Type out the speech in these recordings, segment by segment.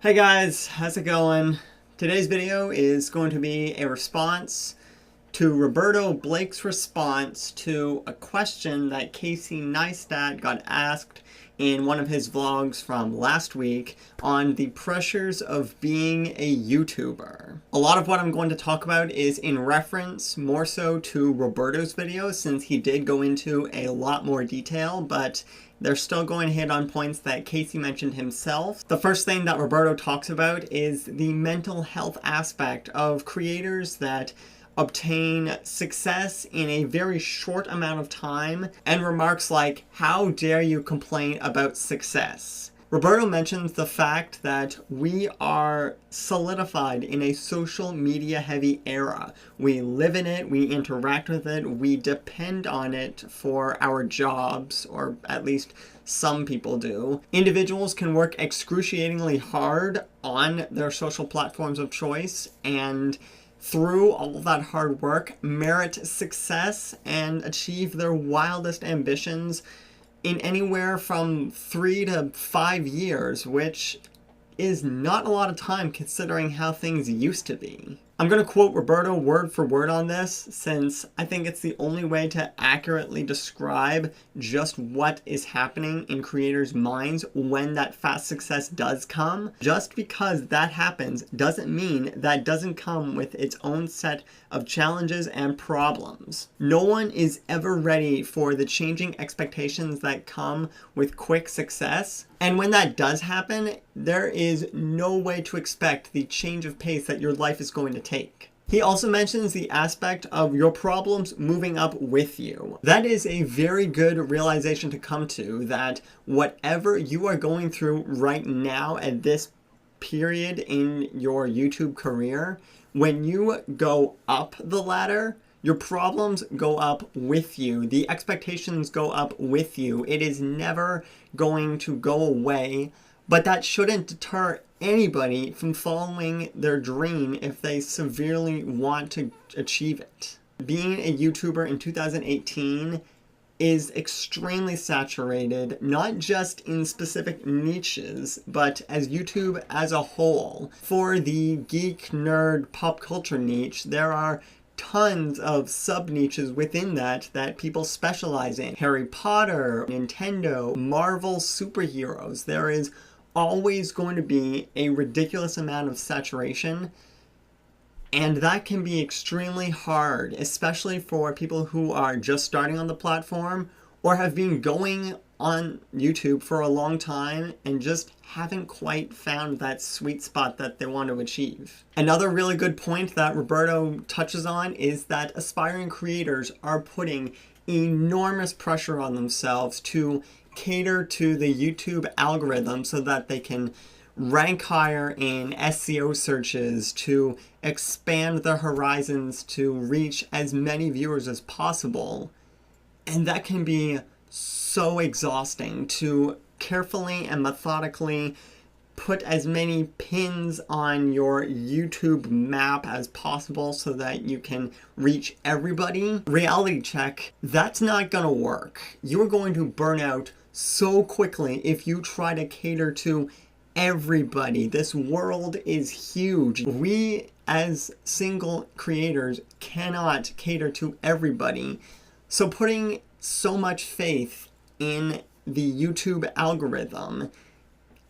Hey guys, how's it going? Today's video is going to be a response to Roberto Blake's response to a question that Casey Neistat got asked in one of his vlogs from last week on the pressures of being a YouTuber. A lot of what I'm going to talk about is in reference more so to Roberto's video, since he did go into a lot more detail, but they're still going to hit on points that Casey mentioned himself. The first thing that Roberto talks about is the mental health aspect of creators that obtain success in a very short amount of time, and remarks like, "How dare you complain about success?" Roberto mentions the fact that we are solidified in a social media heavy era. We live in it, we interact with it, we depend on it for our jobs, or at least some people do. Individuals can work excruciatingly hard on their social platforms of choice, and through all of that hard work, merit success and achieve their wildest ambitions in anywhere from 3 to 5 years, which is not a lot of time considering how things used to be. I'm going to quote Roberto word for word on this, since I think it's the only way to accurately describe just what is happening in creators' minds when that fast success does come. Just because that happens doesn't mean that doesn't come with its own set of challenges and problems. No one is ever ready for the changing expectations that come with quick success. And when that does happen, there is no way to expect the change of pace that your life is going to take. He also mentions the aspect of your problems moving up with you. That is a very good realization to come to, that whatever you are going through right now at this period in your YouTube career, when you go up the ladder, your problems go up with you. The expectations go up with you. It is never going to go away, but that shouldn't deter anybody from following their dream if they severely want to achieve it. Being a YouTuber in 2018 is extremely saturated, not just in specific niches, but as YouTube as a whole. For the geek, nerd, pop culture niche, there are tons of sub-niches within that people specialize in. Harry Potter, Nintendo, Marvel superheroes. There is always going to be a ridiculous amount of saturation, and that can be extremely hard, especially for people who are just starting on the platform or have been going on YouTube for a long time and just haven't quite found that sweet spot that they want to achieve. Another really good point that Roberto touches on is that aspiring creators are putting enormous pressure on themselves to cater to the YouTube algorithm so that they can rank higher in SEO searches, to expand their horizons, to reach as many viewers as possible. And that can be so exhausting, to carefully and methodically put as many pins on your YouTube map as possible so that you can reach everybody. Reality check, that's not gonna work. You're going to burn out so quickly if you try to cater to everybody. This world is huge. We as single creators cannot cater to everybody. So putting so much faith in the YouTube algorithm,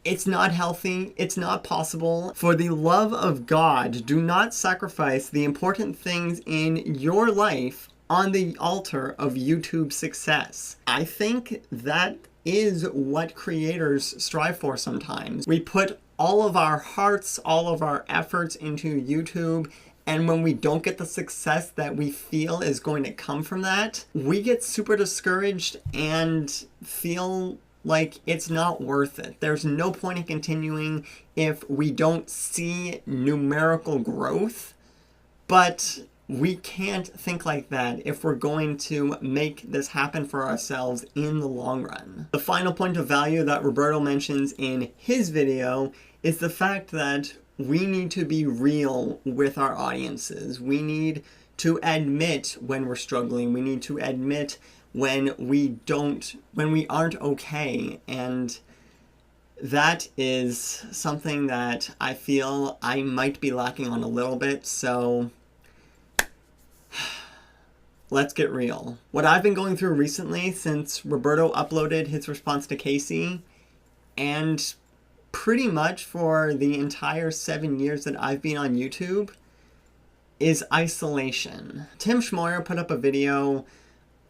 it's not healthy, it's not possible. For the love of God, do not sacrifice the important things in your life on the altar of YouTube success. I think that is what creators strive for sometimes. We put all of our hearts, all of our efforts into YouTube, and when we don't get the success that we feel is going to come from that, we get super discouraged and feel like it's not worth it. There's no point in continuing if we don't see numerical growth, but we can't think like that if we're going to make this happen for ourselves in the long run. The final point of value that Roberto mentions in his video is the fact that we need to be real with our audiences. We need to admit when we're struggling. We need to admit when we aren't okay. And that is something that I feel I might be lacking on a little bit, so let's get real. What I've been going through recently since Roberto uploaded his response to Casey, and pretty much for the entire 7 years that I've been on YouTube, is isolation. Tim Schmoyer put up a video,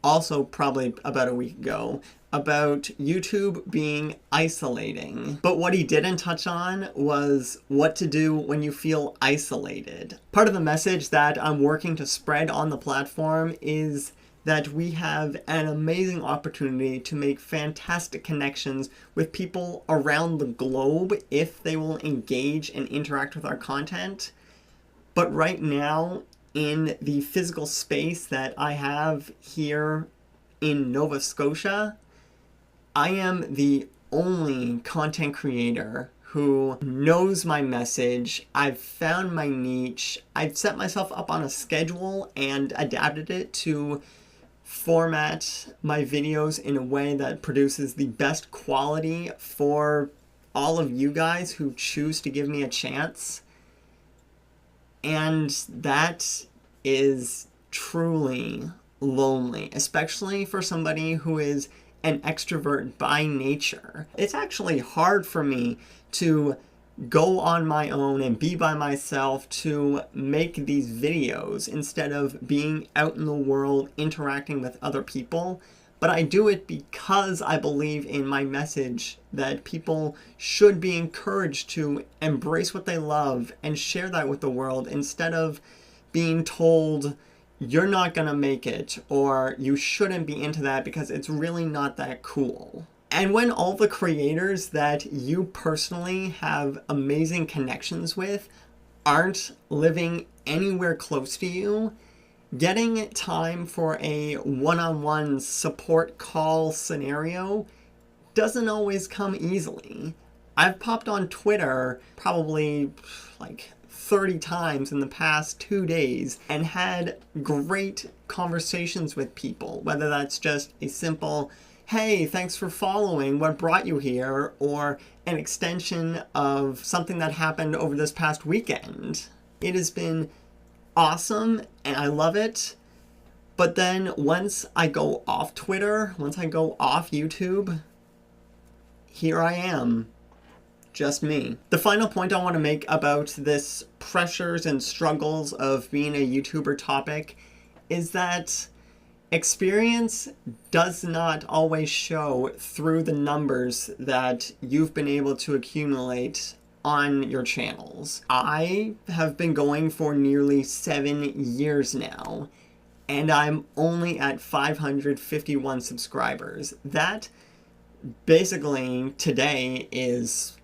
also probably about a week ago, about YouTube being isolating. But what he didn't touch on was what to do when you feel isolated. Part of the message that I'm working to spread on the platform is that we have an amazing opportunity to make fantastic connections with people around the globe if they will engage and interact with our content. But right now, in the physical space that I have here in Nova Scotia, I am the only content creator who knows my message. I've found my niche. I've set myself up on a schedule and adapted it to format my videos in a way that produces the best quality for all of you guys who choose to give me a chance. And that is truly lonely, especially for somebody who is an extrovert by nature. It's actually hard for me to go on my own and be by myself to make these videos instead of being out in the world interacting with other people. But I do it because I believe in my message that people should be encouraged to embrace what they love and share that with the world instead of being told you're not gonna make it or you shouldn't be into that because it's really not that cool. And when all the creators that you personally have amazing connections with aren't living anywhere close to you, getting time for a one-on-one support call scenario doesn't always come easily. I've popped on Twitter probably like 30 times in the past 2 days and had great conversations with people, whether that's just a simple, hey, thanks for following, what brought you here, or an extension of something that happened over this past weekend. It has been awesome and I love it. But then once I go off Twitter, once I go off YouTube, here I am, just me. The final point I want to make about this pressures and struggles of being a YouTuber topic is that experience does not always show through the numbers that you've been able to accumulate on your channels. I have been going for nearly 7 years now, and I'm only at 551 subscribers. That basically today is,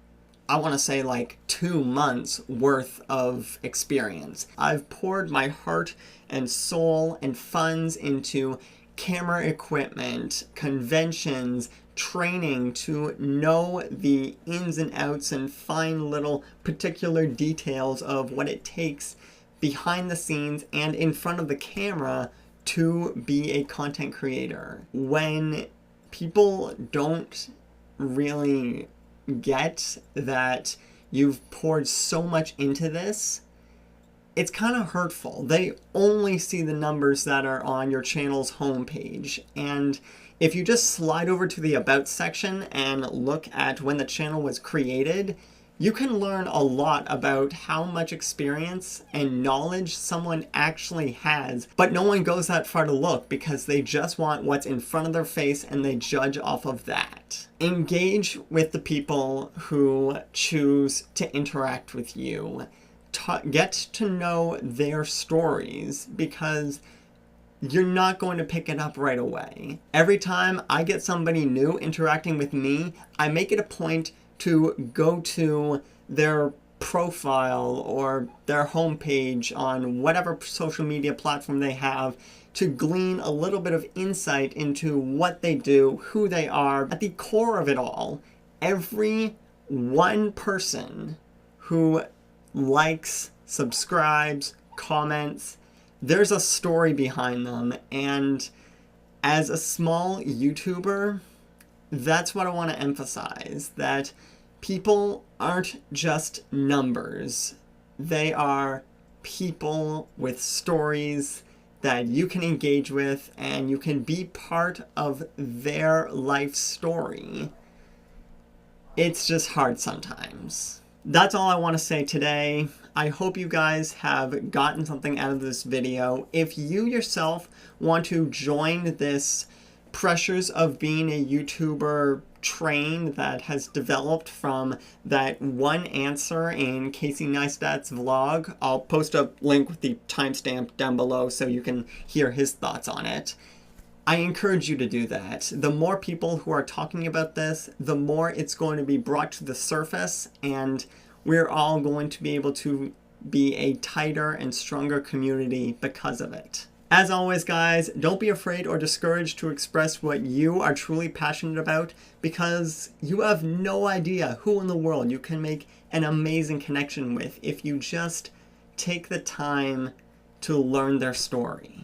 I want to say, like 2 months worth of experience. I've poured my heart and soul and funds into camera equipment, conventions, training to know the ins and outs and fine little particular details of what it takes behind the scenes and in front of the camera to be a content creator. When people don't really get that you've poured so much into this, it's kind of hurtful. They only see the numbers that are on your channel's homepage. And if you just slide over to the About section and look at when the channel was created, you can learn a lot about how much experience and knowledge someone actually has, but no one goes that far to look because they just want what's in front of their face and they judge off of that. Engage with the people who choose to interact with you. Get to know their stories because you're not going to pick it up right away. Every time I get somebody new interacting with me, I make it a point to go to their profile or their homepage on whatever social media platform they have to glean a little bit of insight into what they do, who they are. At the core of it all, every one person who likes, subscribes, comments, there's a story behind them. And as a small YouTuber, that's what I want to emphasize, that People aren't just numbers. They are people with stories that you can engage with, and you can be part of their life story. It's just hard sometimes. That's all I want to say today. I hope you guys have gotten something out of this video. If you yourself want to join this pressures of being a YouTuber train that has developed from that one answer in Casey Neistat's vlog, I'll post a link with the timestamp down below so you can hear his thoughts on it. I encourage you to do that. The more people who are talking about this, the more it's going to be brought to the surface, and we're all going to be able to be a tighter and stronger community because of it. As always, guys, don't be afraid or discouraged to express what you are truly passionate about, because you have no idea who in the world you can make an amazing connection with if you just take the time to learn their story.